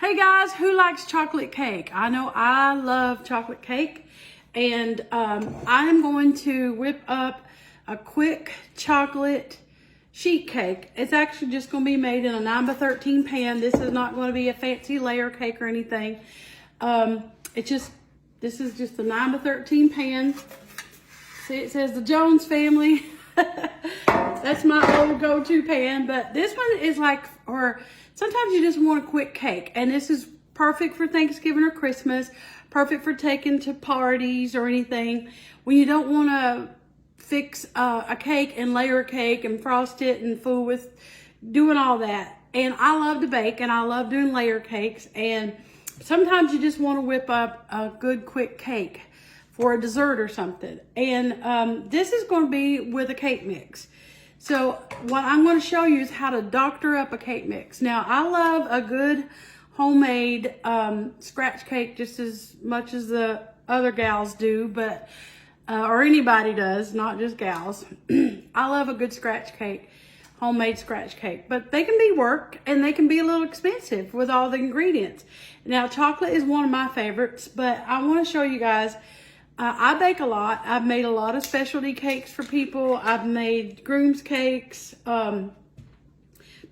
Hey guys, who likes chocolate cake? I know I love chocolate cake, and I'm going to whip up a quick chocolate sheet cake. It's actually just going to be made in a 9x13 pan. This is not going to be a fancy layer cake or anything. This is just a 9x13 pan. See, it says the Jones family. That's my old go-to pan, but this one is like, or sometimes you just want a quick cake, and this is perfect for Thanksgiving or Christmas, perfect for taking to parties or anything. When you don't want to fix a cake and layer a cake and frost it and fool with doing all that. And I love to bake, and I love doing layer cakes, and sometimes you just want to whip up a good quick cake for a dessert or something. And this is going to be with a cake mix. So what I'm going to show you is how to doctor up a cake mix. Now, I love a good homemade scratch cake just as much as the other gals do, but or anybody does, not just gals. I love a good scratch cake, homemade scratch cake, but they can be work and they can be a little expensive with all the ingredients. Now, chocolate is one of my favorites, but I want to show you guys. I bake a lot. I've made a lot of specialty cakes for people. I've made groom's cakes,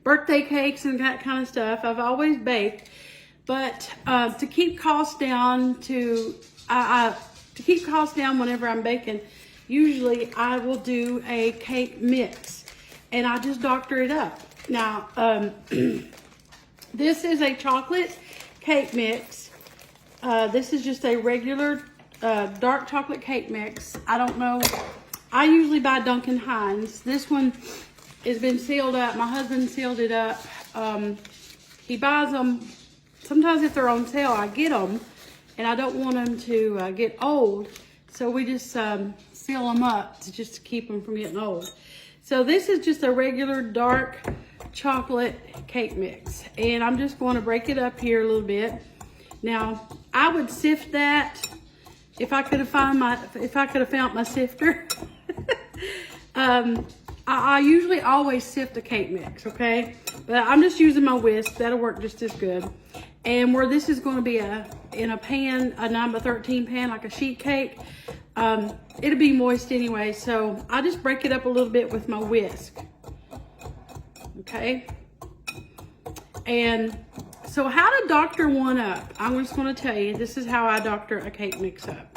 birthday cakes, and that kind of stuff. I've always baked, but to keep costs down, whenever I'm baking, usually I will do a cake mix, and I just doctor it up. Now, this is a chocolate cake mix. This is just a regular dark chocolate cake mix. I don't know. I usually buy Duncan Hines. This one has been sealed up. My husband sealed it up. He buys them. Sometimes if they're on sale, I get them. And I don't want them to get old. So we just seal them up just to keep them from getting old. So this is just a regular dark chocolate cake mix. And I'm just going to break it up here a little bit. Now, I would sift that. If I could have found my sifter. I usually always sift a cake mix, okay? But I'm just using my whisk. That'll work just as good. And where this is going to be in a pan, a 9x13 pan, like a sheet cake, it'll be moist anyway. So I just break it up a little bit with my whisk. Okay? And so how to doctor one up, I'm just going to tell you, this is how I doctor a cake mix up.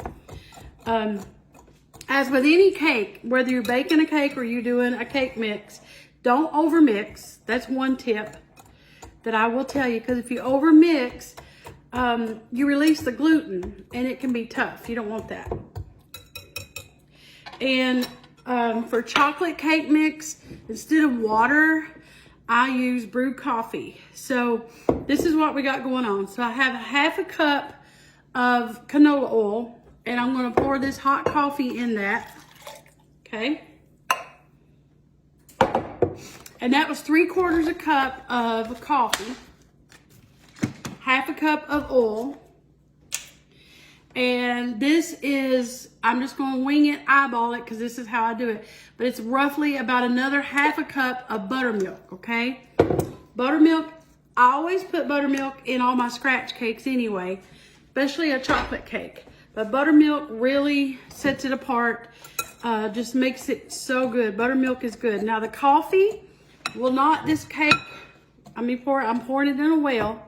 As with any cake, whether you're baking a cake or you're doing a cake mix, don't overmix. That's one tip that I will tell you, because if you overmix, you release the gluten, and it can be tough. You don't want that. And for chocolate cake mix, instead of water, I use brewed coffee. So this is what we got going on. So I have half a cup of canola oil, and I'm going to pour this hot coffee in that. Okay. And that was 3/4 a cup of coffee, half a cup of oil. And this is, I'm just going to wing it, eyeball it, because this is how I do it. But it's roughly about another half a cup of buttermilk, okay? Buttermilk, I always put buttermilk in all my scratch cakes anyway, especially a chocolate cake. But buttermilk really sets it apart, just makes it so good. Buttermilk is good. Now the coffee will not, this cake, I'm pouring it in a well.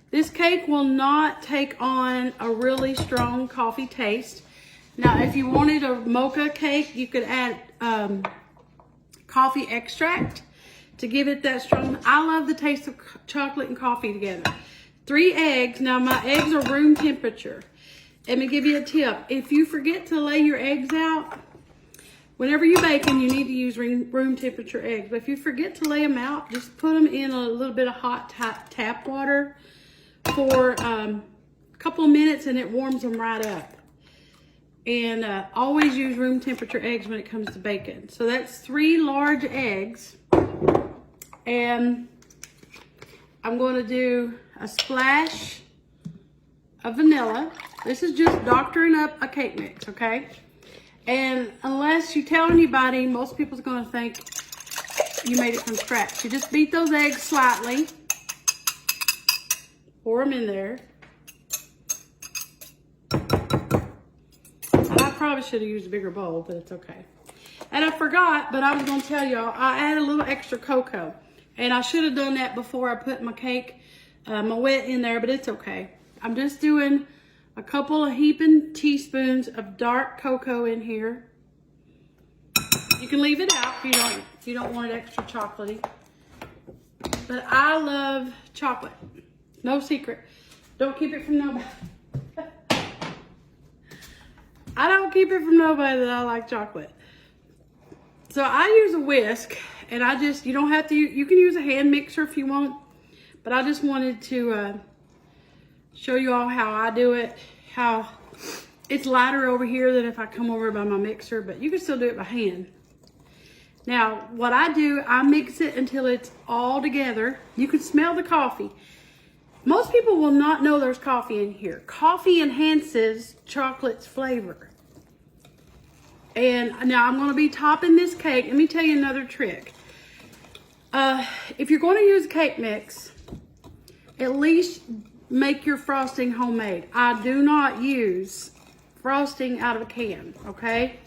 This cake will not take on a really strong coffee taste. Now, if you wanted a mocha cake, you could add coffee extract to give it that strong. I love the taste of chocolate and coffee together. 3 eggs. Now, my eggs are room temperature. Let me give you a tip. If you forget to lay your eggs out, whenever you're baking, you need to use room temperature eggs. But if you forget to lay them out, just put them in a little bit of hot tap water for a couple of minutes, and it warms them right up. And always use room temperature eggs when it comes to baking. So that's 3 large eggs. And I'm going to do a splash of vanilla. This is just doctoring up a cake mix, okay? And unless you tell anybody, most people's going to think you made it from scratch. You just beat those eggs slightly. Pour them in there. I probably should have used a bigger bowl, but it's okay. And I forgot, but I was going to tell y'all, I added a little extra cocoa. And I should have done that before I put my cake, my wet in there, but it's okay. I'm just doing a couple of heaping teaspoons of dark cocoa in here. You can leave it out if you don't want it extra chocolatey. But I love chocolate. No secret. Don't keep it from nobody. I don't keep it from nobody that I like chocolate. So I use a whisk, and you don't have to, you can use a hand mixer if you want, but I just wanted to show you all how I do it, how it's lighter over here than if I come over by my mixer, but you can still do it by hand. Now, what I do, I mix it until it's all together. You can smell the coffee. Most people will not know there's coffee in here. Coffee enhances chocolate's flavor. And now I'm going to be topping this cake. Let me tell you another trick. If you're going to use cake mix, at least make your frosting homemade. I do not use frosting out of a can, okay?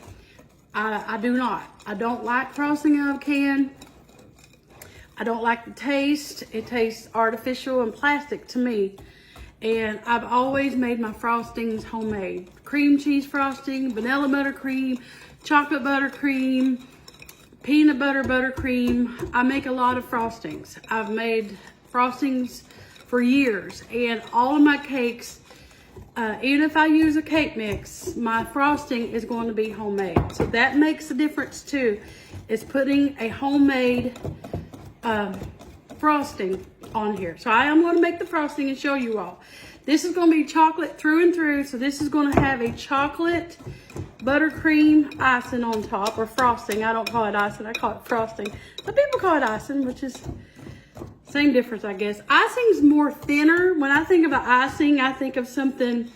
I do not. I don't like frosting out of a can. I don't like the taste. It tastes artificial and plastic to me. And I've always made my frostings homemade. Cream cheese frosting, vanilla buttercream, chocolate buttercream, peanut butter buttercream. I make a lot of frostings. I've made frostings for years. And all of my cakes, even if I use a cake mix, my frosting is going to be homemade. So that makes a difference too. It's putting a homemade frosting on here. So I am going to make the frosting and show you all. This is going to be chocolate through and through. So this is going to have a chocolate buttercream icing on top, or frosting. I don't call it icing, I call it frosting. But people call it icing, which is same difference, I guess. Icing's more thinner. When I think about icing, I think of something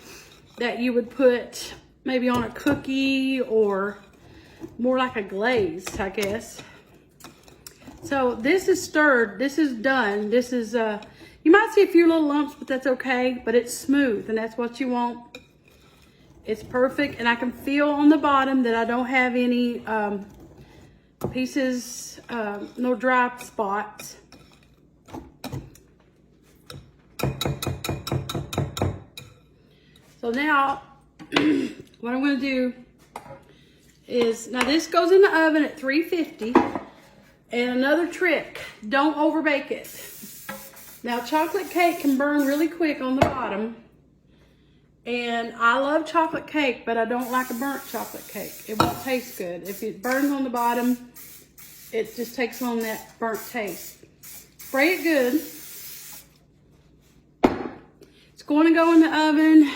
that you would put maybe on a cookie, or more like a glaze, I guess. So this is stirred. This is done. This is, you might see a few little lumps, but that's okay. But it's smooth, and that's what you want. It's perfect, and I can feel on the bottom that I don't have any pieces, no dry spots. So now, what I'm going to do is, now this goes in the oven at 350. And another trick, don't overbake it. Now, chocolate cake can burn really quick on the bottom. And I love chocolate cake, but I don't like a burnt chocolate cake. It won't taste good. If it burns on the bottom, it just takes on that burnt taste. Spray it good. It's going to go in the oven.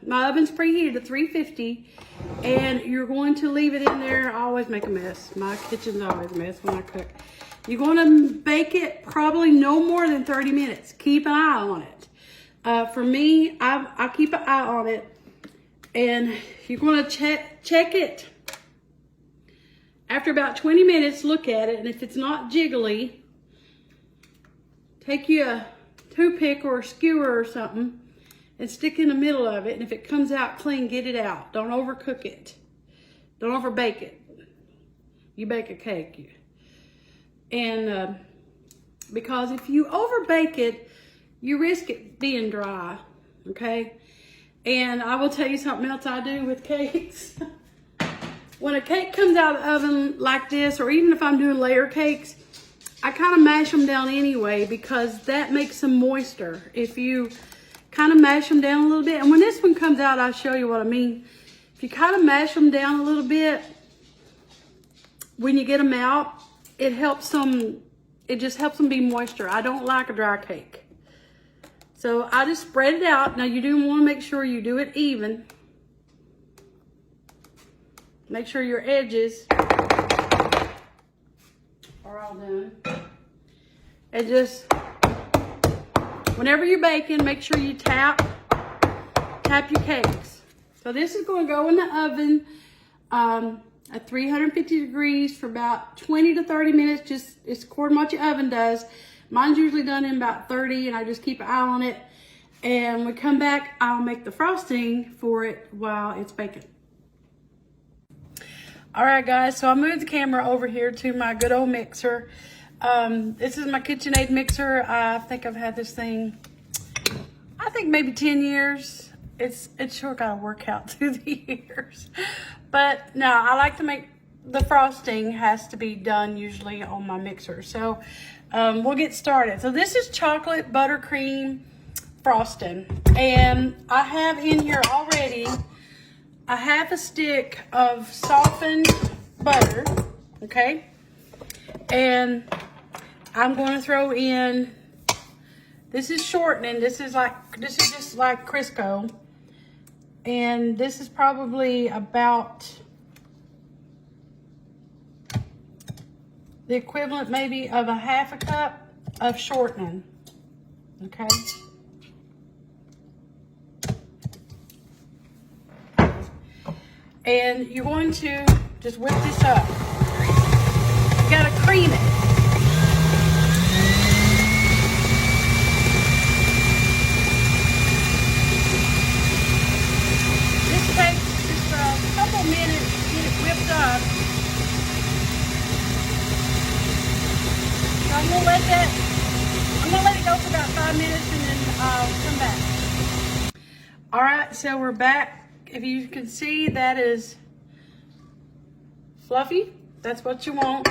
My oven's preheated to 350. And you're going to leave it in there. I always make a mess. My kitchen's always a mess when I cook. You're going to bake it probably no more than 30 minutes. Keep an eye on it. For me, I keep an eye on it. And you're going to check it. After about 20 minutes, look at it. And if it's not jiggly, take you a toothpick or a skewer or something and stick in the middle of it. And if it comes out clean, get it out. Don't overcook it. Don't overbake it. You bake a cake. And because if you overbake it, you risk it being dry. Okay? And I will tell you something else I do with cakes. When a cake comes out of the oven like this, or even if I'm doing layer cakes, I kind of mash them down anyway, because that makes them moister. If you kind of mash them down a little bit, and when this one comes out, I'll show you what I mean. If you kind of mash them down a little bit, when you get them out, it helps them, it just helps them be moisture. I don't like a dry cake. So I just spread it out. Now you do want to make sure you do it even. Make sure your edges are all done. And just, whenever you're baking, make sure you tap your cakes. So this is going to go in the oven at 350 degrees for about 20 to 30 minutes. Just, it's according to what your oven does. Mine's usually done in about 30, and I just keep an eye on it. And when we come back, I'll make the frosting for it while it's baking. All right, guys, so I moved the camera over here to my good old mixer. This is my KitchenAid mixer. I think I've had this thing, I think maybe 10 years. It's sure got to work out through the years. But no, I like to make, the frosting has to be done usually on my mixer. So we'll get started. So this is chocolate buttercream frosting. And I have in here already a half a stick of softened butter, okay? And I'm going to throw in, this is shortening, this is just like Crisco. And this is probably about the equivalent maybe of a half a cup of shortening, okay? And you're going to just whip this up. You gotta cream it. This takes just a couple minutes to get it whipped up. So I'm gonna let it go for about 5 minutes and then I'll come back. All right, so we're back. If you can see, that is fluffy. That's what you want.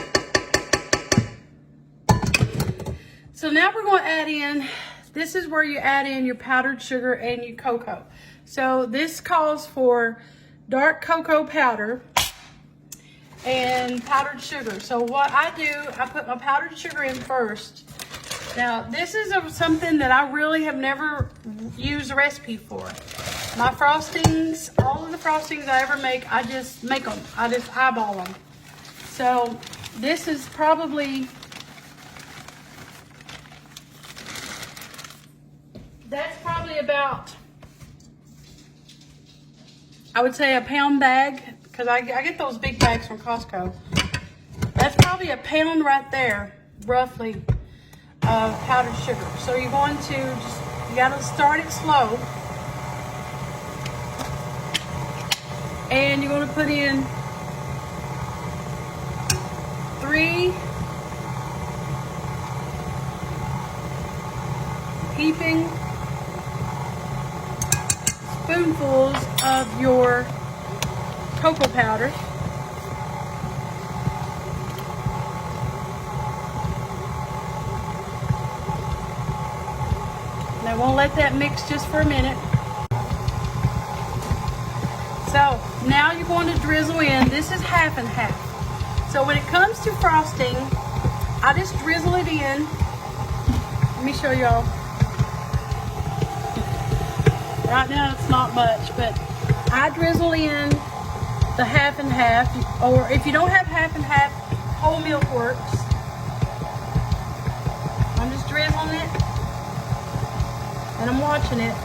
So now we're going to add in, this is where you add in your powdered sugar and your cocoa. So this calls for dark cocoa powder and powdered sugar. So what I do, I put my powdered sugar in first. Now this is something that I really have never used a recipe for. My frostings, all of the frostings I ever make, I just make them. I just eyeball them. So this is probably, that's probably about, I would say a pound bag, because I get those big bags from Costco. That's probably a pound right there, roughly, of powdered sugar. So you're going to just, you gotta start it slow. And you're going to put in 3 heaping spoonfuls of your cocoa powder. Now we'll let that mix just for a minute. So now you're going to drizzle in, this is half and half. So when it comes to frosting, I just drizzle it in. Let me show y'all. Right now it's not much, but I drizzle in the half and half, or if you don't have half and half, whole milk works. I'm just drizzling it, and I'm watching it.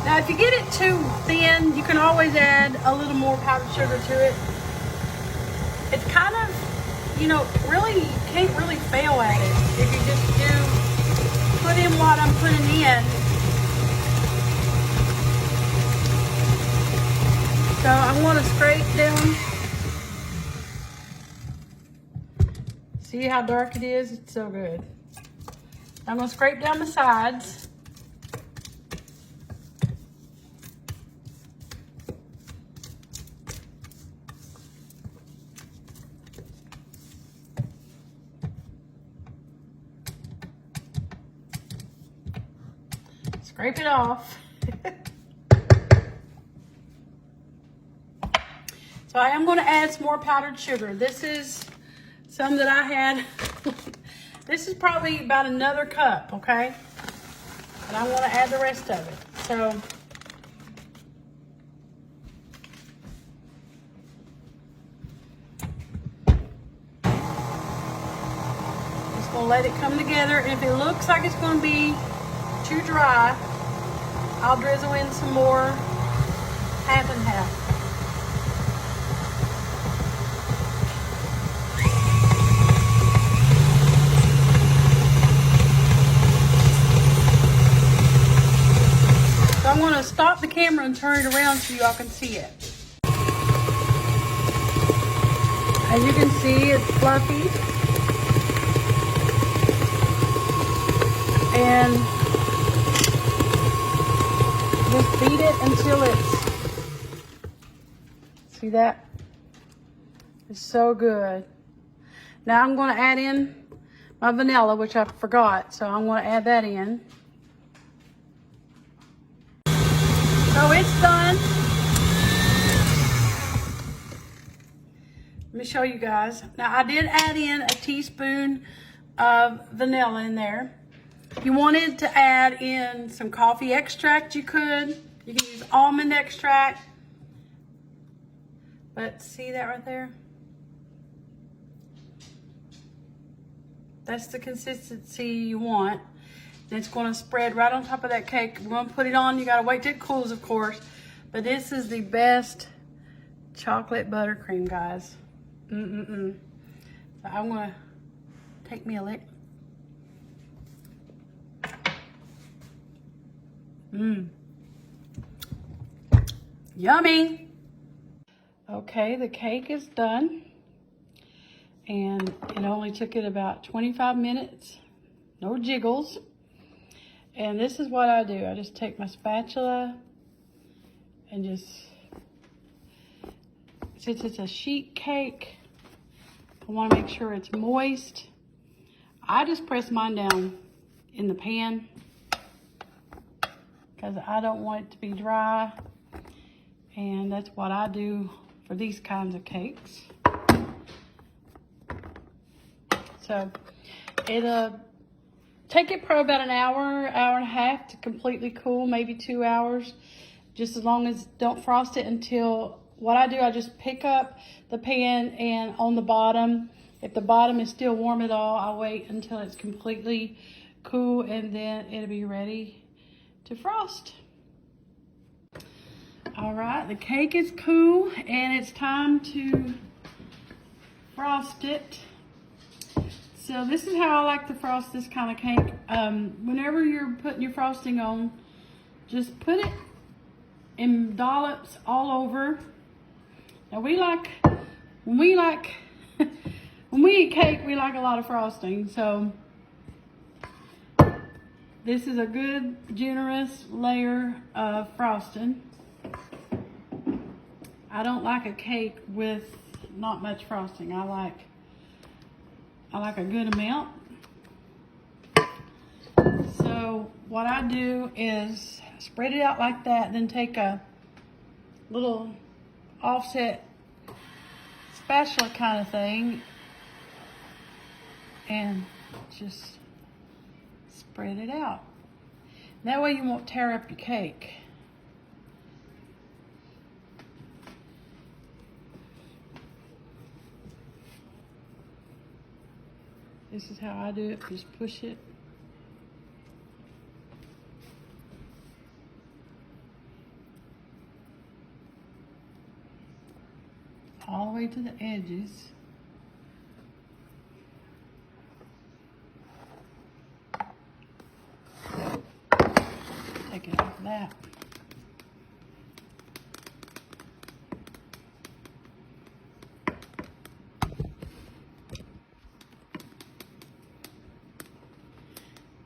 Now, if you get it too thin, you can always add a little more powdered sugar to it. It's kind of, you know, really, you can't really fail at it if you just do, put in what I'm putting in. So I want to scrape down. See how dark it is? It's so good. I'm going to scrape down the sides. Scrape it off. So I am going to add some more powdered sugar. This is some that I had. This is probably about another cup, okay? And I want to add the rest of it. So just going to let it come together. And if it looks like it's going to be too dry, I'll drizzle in some more half and half. gonna stop the camera and turn it around so y'all can see it. As you can see, it's fluffy. And just beat it until it's, see that? It's so good. Now I'm gonna add in my vanilla, which I forgot, so I'm gonna add that in. So it's done. Let me show you guys. Now I did add in a teaspoon of vanilla in there. If you wanted to add in some coffee extract, you could. You can use almond extract. But see that right there? That's the consistency you want. And it's gonna spread right on top of that cake. We're gonna put it on. You gotta wait till it cools, of course. But this is the best chocolate buttercream, guys. So I'm gonna take me a lick. Yummy. Okay, the cake is done. And it only took it about 25 minutes. No jiggles. And this is what I do. I just take my spatula and just, since it's a sheet cake, I want to make sure it's moist. I just press mine down in the pan because I don't want it to be dry. And that's what I do for these kinds of cakes. So it'll take it probably about an hour, hour and a half to completely cool, maybe 2 hours. Just as long as don't frost it until, what I do, I just pick up the pan and on the bottom, if the bottom is still warm at all, I'll wait until it's completely cool and then it'll be ready to frost. All right, the cake is cool and it's time to frost it. So this is how I like to frost this kind of cake. Whenever you're putting your frosting on, just put it in dollops all over. Now when we eat cake, we like a lot of frosting. So this is a good, generous layer of frosting. I don't like a cake with not much frosting. I like a good amount. So what I do is spread it out like that, then take a little offset spatula kind of thing and just spread it out. That way you won't tear up your cake. This is how I do it, just push it. All the way to the edges. Take it off of that.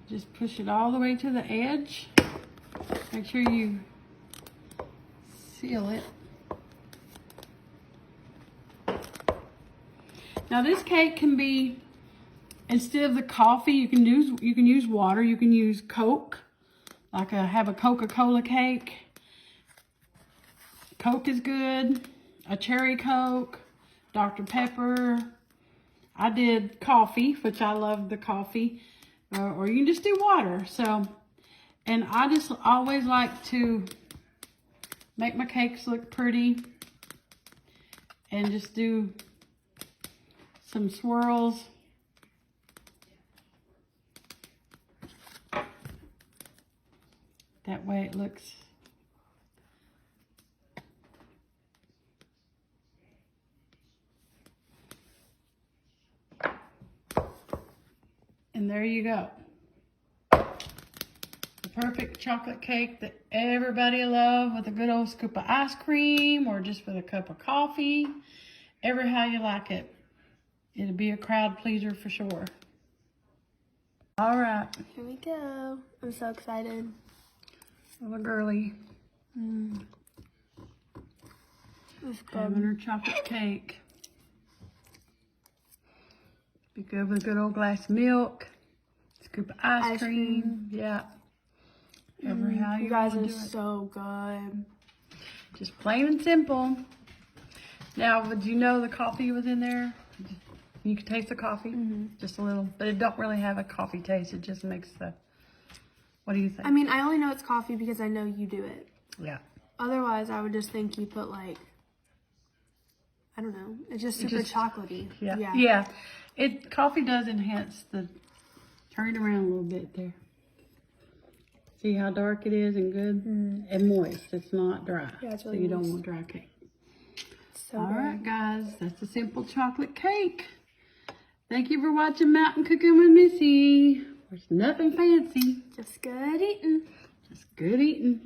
Just push it all the way to the edge. Make sure you seal it. Now this cake can be, instead of the coffee, you can use water. You can use Coke, like have a Coca-Cola cake. Coke is good. A cherry Coke, Dr. Pepper. I did coffee, which I love the coffee. Or you can just do water. So, and I just always like to make my cakes look pretty and just do some swirls. That way it looks and there you go. The perfect chocolate cake that everybody loves with a good old scoop of ice cream or just with a cup of coffee. Ever how you like it. It'll be a crowd pleaser for sure. All right. Here we go. I'm so excited. Little girly. Having her chocolate cake. Be good with a good old glass of milk. Scoop of ice cream. Yeah. Ever how You you guys wanna are do it. so good. Just plain and simple. Now, would you know the coffee was in there? You could taste the coffee, just a little, but it don't really have a coffee taste. It just makes the. What do you think? I mean, I only know it's coffee because I know you do it. Yeah. Otherwise, I would just think you put like, I don't know. It's just super chocolatey. Yeah. Yeah. Coffee does enhance the. Turn it around a little bit there. See how dark it is and good and moist. It's not dry. Yeah, it's so really you don't moist. want dry cake. So All good. right, guys, that's a simple chocolate cake. Thank you for watching Mountain Cooking with Missy. There's nothing fancy, Just good eating. just good eating.